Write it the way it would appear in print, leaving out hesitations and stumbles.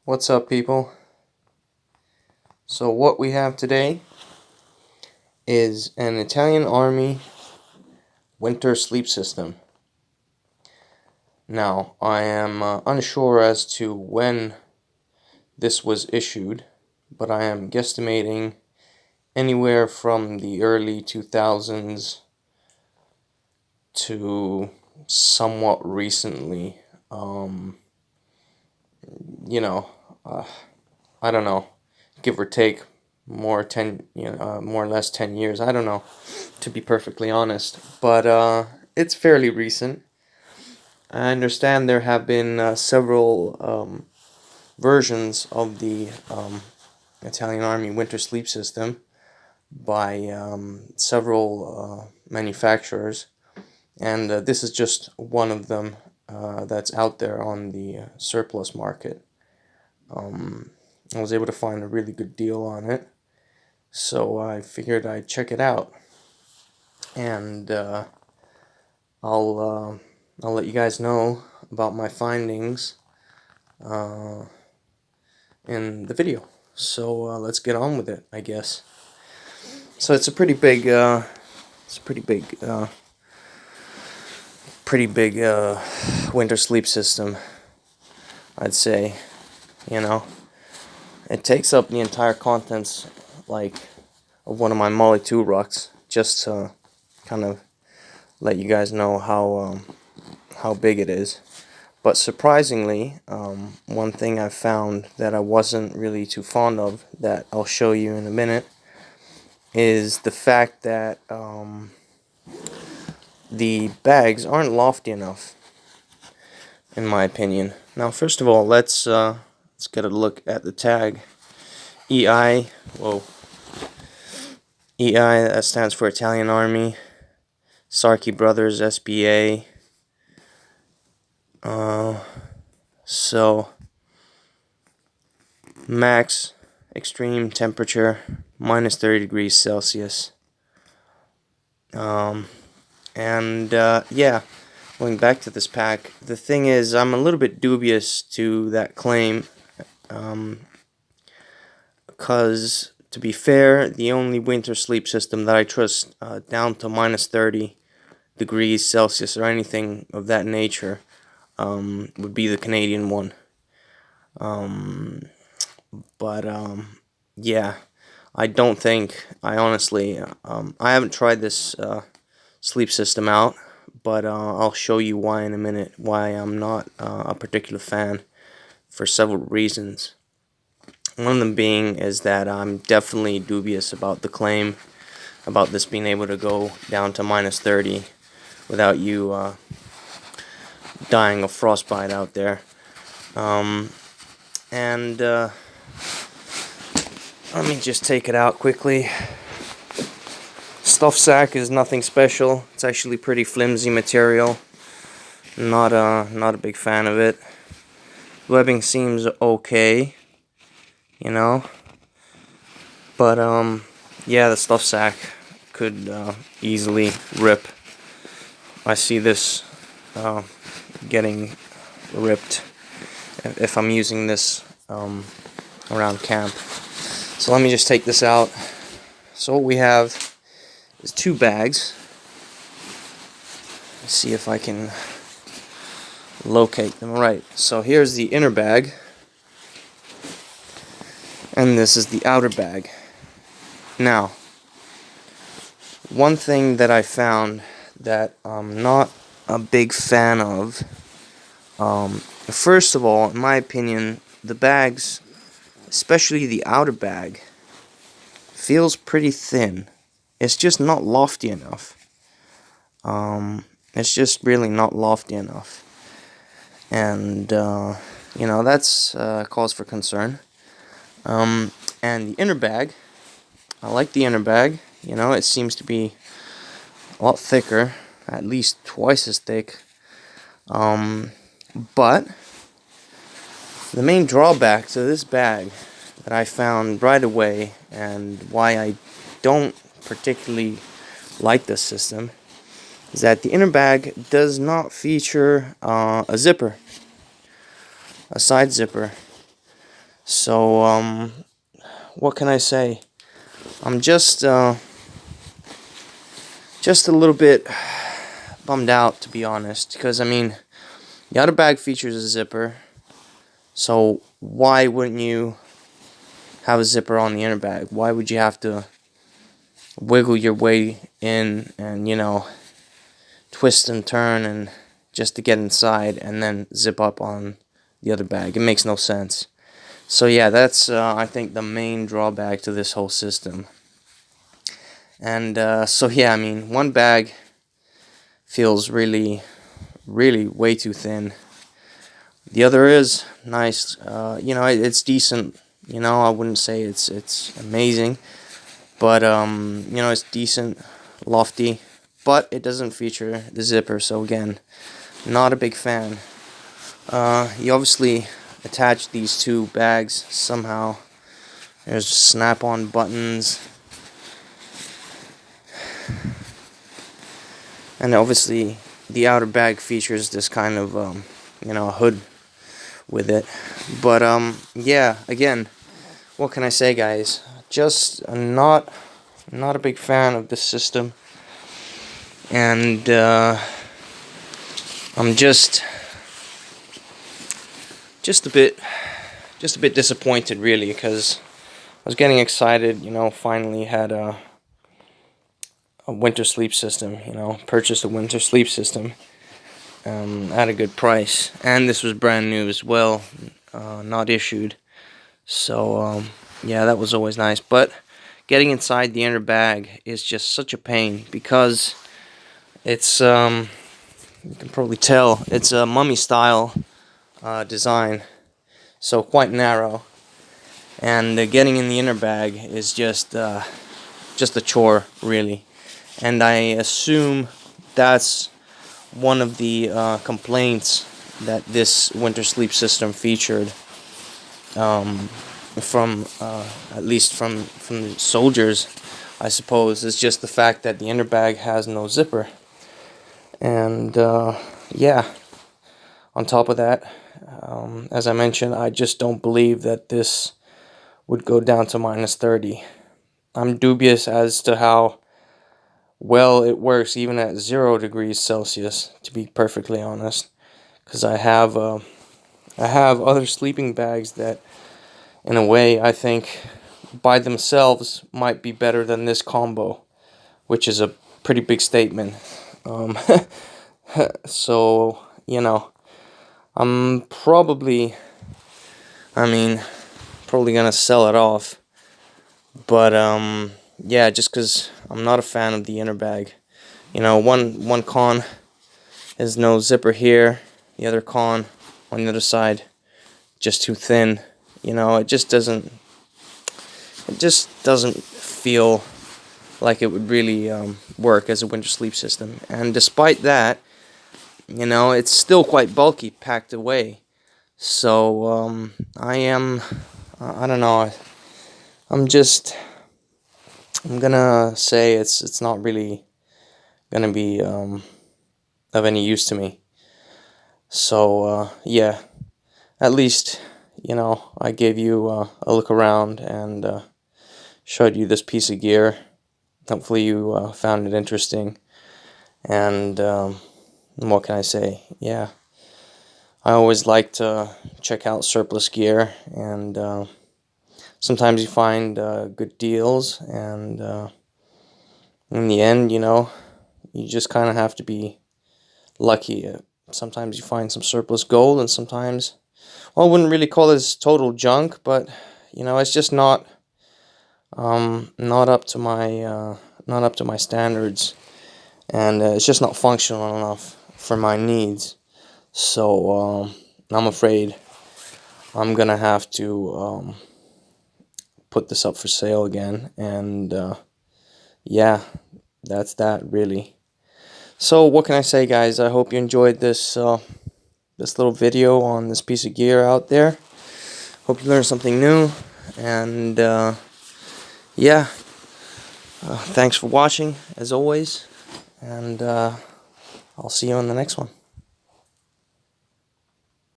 What's up, people? So what we have today is an Italian Army winter sleep system. Now, I am unsure as to when this was issued, but I am guesstimating anywhere from the early 2000s to somewhat recently. You know, uh, I don't know, give or take more or less 10 years. I don't know, to be perfectly honest, but it's fairly recent. I understand there have been several versions of the Italian Army winter sleep system by several manufacturers, and this is just one of them that's out there on the surplus market. I was able to find a really good deal on it, so I figured I'd check it out, and I'll let you guys know about my findings in the video. So let's get on with it, I guess. So it's a pretty big winter sleep system, I'd say. You know, it takes up the entire contents, like, of one of my Molly 2 rucks, just to kind of let you guys know how big it is. But surprisingly, one thing I found that I wasn't really too fond of, that I'll show you in a minute, is the fact that the bags aren't lofty enough, in my opinion. Now, first of all, let's get a look at the tag. EI, whoa. EI, that stands for Italian Army. Sarchi Brothers, SBA. So, max extreme temperature, minus 30 degrees Celsius. Yeah, going back to this pack, the thing is, I'm a little bit dubious to that claim, because, to be fair, the only winter sleep system that I trust down to minus 30 degrees Celsius or anything of that nature would be the Canadian one. But yeah, I honestly, I haven't tried this sleep system out, but I'll show you why in a minute, why I'm not a particular fan, for several reasons. One of them being is that I'm definitely dubious about the claim about this being able to go down to minus 30 without you dying of frostbite out there. Let me just take it out quickly. Stuff sack is nothing special. It's actually pretty flimsy material. Not a big fan of it. Webbing seems okay, you know. But yeah, the stuff sack could easily rip. I see this getting ripped if I'm using this around camp. So let me just take this out. So what we have is two bags. Let's see if I can locate them right. So here's the inner bag, and this is the outer bag. Now, one thing that I found that I'm not a big fan of, first of all, in my opinion, the bags, especially the outer bag, feels pretty thin. It's just not lofty enough. It's just really not lofty enough. And, you know, that's cause for concern. And the inner bag, I like the inner bag. You know, it seems to be a lot thicker, at least twice as thick. But the main drawback to this bag that I found right away, and why I don't particularly like this system, is that the inner bag does not feature a zipper, a side zipper. So what can I say? I'm just a little bit bummed out, to be honest, because I mean, the outer bag features a zipper, so why wouldn't you have a zipper on the inner bag? Why would you have to wiggle your way in and, you know, twist and turn and just to get inside and then zip up on the other bag? It makes no sense. So yeah, that's I think the main drawback to this whole system. And so yeah, I mean, one bag feels really way too thin. The other is nice. You know, it's decent. You know, I wouldn't say it's amazing, but you know, it's decent, lofty, but it doesn't feature the zipper. So again, not a big fan. You obviously attach these two bags somehow. There's snap-on buttons, and obviously the outer bag features this kind of you know, hood with it. But yeah, again, what can I say, guys? Just not a big fan of this system, and I'm just a bit disappointed, really, because I was getting excited. You know, finally had a winter sleep system. You know, purchased a winter sleep system at a good price, and this was brand new as well, not issued. So yeah, that was always nice. But getting inside the inner bag is just such a pain, because it's you can probably tell it's a mummy style design, so quite narrow, and getting in the inner bag is just a chore, really. And I assume that's one of the complaints that this winter sleep system featured, from at least from the soldiers, I suppose, is just the fact that the inner bag has no zipper. And yeah, on top of that, as I mentioned, I just don't believe that this would go down to -30. I'm dubious as to how well it works even at 0 degrees Celsius, to be perfectly honest, because I have other sleeping bags that, in a way, I think by themselves might be better than this combo, which is a pretty big statement. So, you know, I'm probably gonna sell it off. But yeah, just because I'm not a fan of the inner bag. You know, one con is no zipper here. The other con on the other side, just too thin. You know, it just doesn't feel like it would really work as a winter sleep system. And despite that, you know, it's still quite bulky, packed away. So I don't know. I'm gonna say it's not really gonna be of any use to me. So yeah, at least, you know, I gave you a look around and showed you this piece of gear. Hopefully you found it interesting. And what can I say? Yeah, I always like to check out surplus gear, and sometimes you find good deals, and in the end, you know, you just kind of have to be lucky. Sometimes you find some surplus gold, and sometimes, well, I wouldn't really call this total junk, but you know, it's just not up to my standards, and it's just not functional enough for my needs. So I'm afraid I'm gonna have to put this up for sale again, and yeah, that's that, really. So what can I say, guys? I hope you enjoyed this this little video on this piece of gear out there. Hope you learned something new, and yeah, thanks for watching, as always, and I'll see you on the next one.